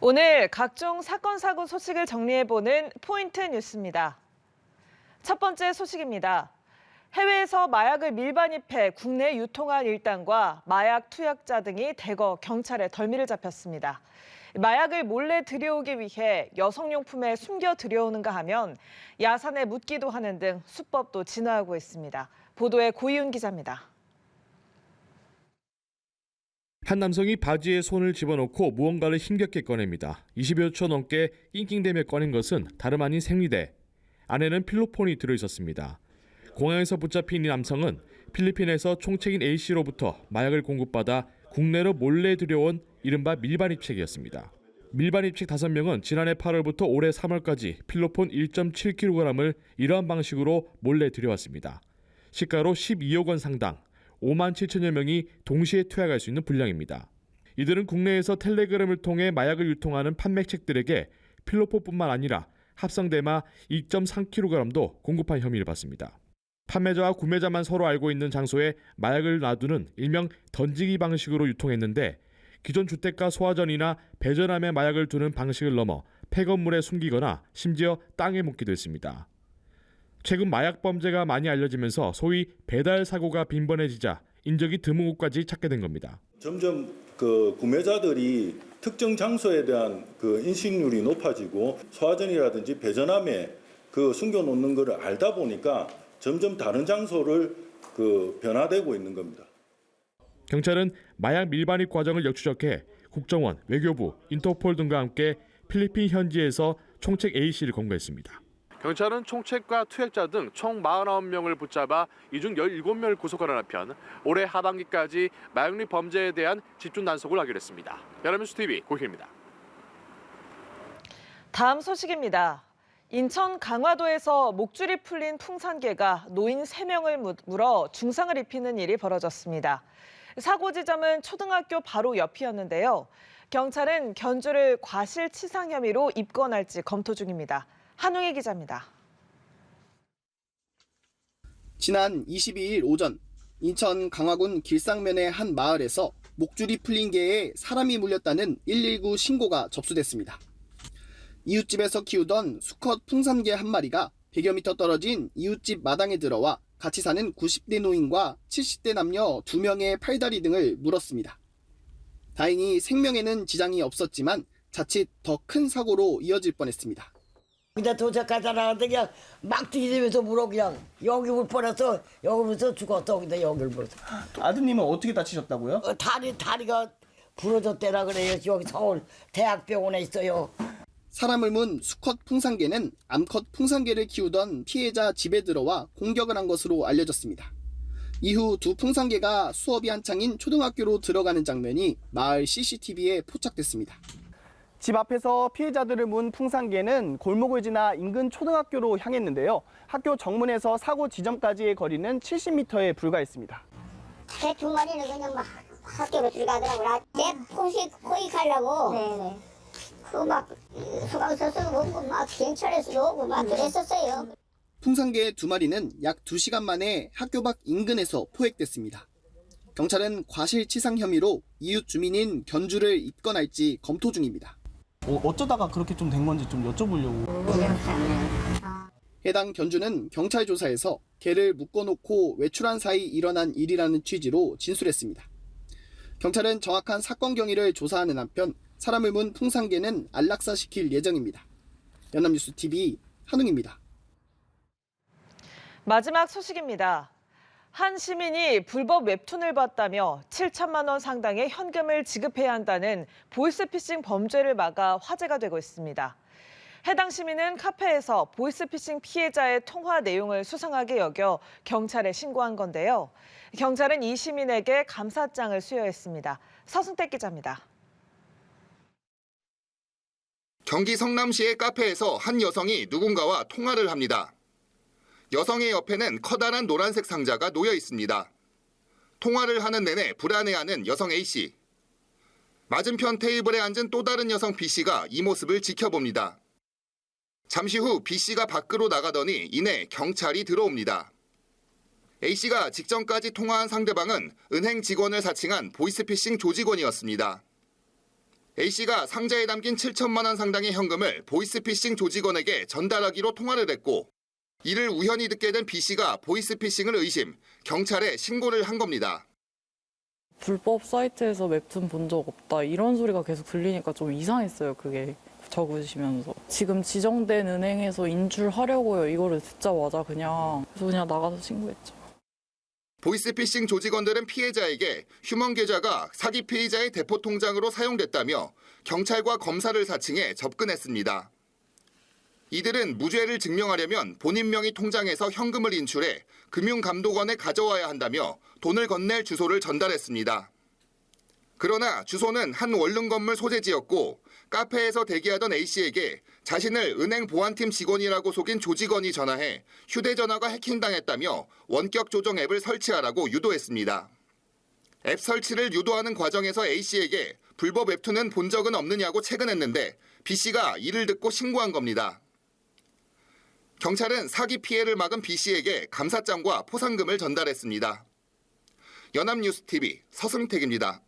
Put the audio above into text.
오늘 각종 사건, 사고 소식을 정리해보는 포인트 뉴스입니다. 첫 번째 소식입니다. 해외에서 마약을 밀반입해 국내에 유통한 일당과 마약 투약자 등이 대거 경찰에 덜미를 잡혔습니다. 마약을 몰래 들여오기 위해 여성용품에 숨겨 들여오는가 하면 야산에 묻기도 하는 등 수법도 진화하고 있습니다. 보도에 고이훈 기자입니다. 한 남성이 바지에 손을 집어넣고 무언가를 힘겹게 꺼냅니다. 20여 초 넘게 낑낑대며 꺼낸 것은 다름 아닌 생리대. 안에는 필로폰이 들어있었습니다. 공항에서 붙잡힌 이 남성은 필리핀에서 총책인 A씨로부터 마약을 공급받아 국내로 몰래 들여온 이른바 밀반입책이었습니다. 밀반입책 5명은 지난해 8월부터 올해 3월까지 필로폰 1.7kg을 이러한 방식으로 몰래 들여왔습니다. 시가로 12억 원 상당, 5만 7천여 명이 동시에 투약할 수 있는 분량입니다. 이들은 국내에서 텔레그램을 통해 마약을 유통하는 판매책들에게 필로폰뿐만 아니라 합성대마 2.3kg도 공급한 혐의를 받습니다. 판매자와 구매자만 서로 알고 있는 장소에 마약을 놔두는 일명 던지기 방식으로 유통했는데 기존 주택가 소화전이나 배전함에 마약을 두는 방식을 넘어 폐건물에 숨기거나 심지어 땅에 묻기도 했습니다. 최근 마약 범죄가 많이 알려지면서 소위 배달 사고가 빈번해지자 인적이 드문 곳까지 찾게 된 겁니다. 점점 구매자들이 특정 장소에 대한 인식률이 높아지고 소화전이라든지 배전함에 숨겨놓는 것을 알다 보니까 점점 다른 장소를 변화되고 있는 겁니다. 경찰은 마약 밀반입 과정을 역추적해 국정원, 외교부, 인터폴 등과 함께 필리핀 현지에서 총책 A씨를 검거했습니다. 경찰은 총책과 투약자 등 총 49명을 붙잡아 이 중 17명을 구속하는 한편 올해 하반기까지 마약류 범죄에 대한 집중 단속을 하기로 했습니다. 연합뉴스 TV 고희입니다. 다음 소식입니다. 인천 강화도에서 목줄이 풀린 풍산개가 노인 3명을 물어 중상을 입히는 일이 벌어졌습니다. 사고 지점은 초등학교 바로 옆이었는데요. 경찰은 견주를 과실치상 혐의로 입건할지 검토 중입니다. 한웅희 기자입니다. 지난 22일 오전 인천 강화군 길상면의 한 마을에서 목줄이 풀린 개에 사람이 물렸다는 119 신고가 접수됐습니다. 이웃집에서 키우던 수컷 풍산개 한 마리가 100여 미터 떨어진 이웃집 마당에 들어와 같이 사는 90대 노인과 70대 남녀 2명의 팔다리 등을 물었습니다. 다행히 생명에는 지장이 없었지만 자칫 더 큰 사고로 이어질 뻔했습니다. 그냥 도착하자라 그냥 막 뒤지면서 물어 그냥 여기 물 뻔해서 여기서 죽었어. 근데 여기를 물어서. 아드님은 어떻게 다치셨다고요? 다리가 부러졌대라 그래요. 여기 서울 대학병원에 있어요. 사람을 문 수컷 풍산개는 암컷 풍산개를 키우던 피해자 집에 들어와 공격을 한 것으로 알려졌습니다. 이후 두 풍산개가 수업이 한창인 초등학교로 들어가는 장면이 마을 CCTV에 포착됐습니다. 집 앞에서 피해자들을 문 풍산개는 골목을 지나 인근 초등학교로 향했는데요. 학교 정문에서 사고 지점까지의 거리는 70m에 불과했습니다. 개 2마리는 그냥 막 학교로 들어가더라고요. 내 포식 하려고. 네네. 막 소방서도 오고 막 경찰에서도 오고 막 그랬었어요. 풍산개 2마리는 약 2시간 만에 학교 밖 인근에서 포획됐습니다. 경찰은 과실치상 혐의로 이웃 주민인 견주를 입건할지 검토 중입니다. 어쩌다가 그렇게 좀 된 건지 좀 여쭤보려고. 해당 견주는 경찰 조사에서 개를 묶어놓고 외출한 사이 일어난 일이라는 취지로 진술했습니다. 경찰은 정확한 사건 경위를 조사하는 한편 사람을 문 풍산개는 안락사시킬 예정입니다. 연합뉴스 TV 한웅입니다. 마지막 소식입니다. 한 시민이 불법 웹툰을 봤다며 7천만 원 상당의 현금을 지급해야 한다는 보이스피싱 범죄를 막아 화제가 되고 있습니다. 해당 시민은 카페에서 보이스피싱 피해자의 통화 내용을 수상하게 여겨 경찰에 신고한 건데요. 경찰은 이 시민에게 감사장을 수여했습니다. 서승택 기자입니다. 경기 성남시의 카페에서 한 여성이 누군가와 통화를 합니다. 여성의 옆에는 커다란 노란색 상자가 놓여 있습니다. 통화를 하는 내내 불안해하는 여성 A씨. 맞은편 테이블에 앉은 또 다른 여성 B씨가 이 모습을 지켜봅니다. 잠시 후 B씨가 밖으로 나가더니 이내 경찰이 들어옵니다. A씨가 직전까지 통화한 상대방은 은행 직원을 사칭한 보이스피싱 조직원이었습니다. A씨가 상자에 담긴 7천만 원 상당의 현금을 보이스피싱 조직원에게 전달하기로 통화를 했고 이를 우연히 듣게 된 B씨가 보이스피싱을 의심, 경찰에 신고를 한 겁니다. 불법 사이트에서 웹툰 본 적 없다 이런 소리가 계속 들리니까 좀 이상했어요. 그게 적으시면서 지금 지정된 은행에서 인출하려고요. 이거를 듣자마자 그래서 그냥 나가서 신고했죠. 보이스피싱 조직원들은 피해자에게 휴먼 계좌가 사기 피의자의 대포 통장으로 사용됐다며 경찰과 검사를 사칭해 접근했습니다. 이들은 무죄를 증명하려면 본인 명의 통장에서 현금을 인출해 금융감독원에 가져와야 한다며 돈을 건넬 주소를 전달했습니다. 그러나 주소는 한 원룸 건물 소재지였고 카페에서 대기하던 A씨에게 자신을 은행 보안팀 직원이라고 속인 조직원이 전화해 휴대전화가 해킹당했다며 원격 조정 앱을 설치하라고 유도했습니다. 앱 설치를 유도하는 과정에서 A씨에게 불법 웹툰은 본 적은 없느냐고 채근했는데 B씨가 이를 듣고 신고한 겁니다. 경찰은 사기 피해를 막은 B씨에게 감사장과 포상금을 전달했습니다. 연합뉴스TV 서승택입니다.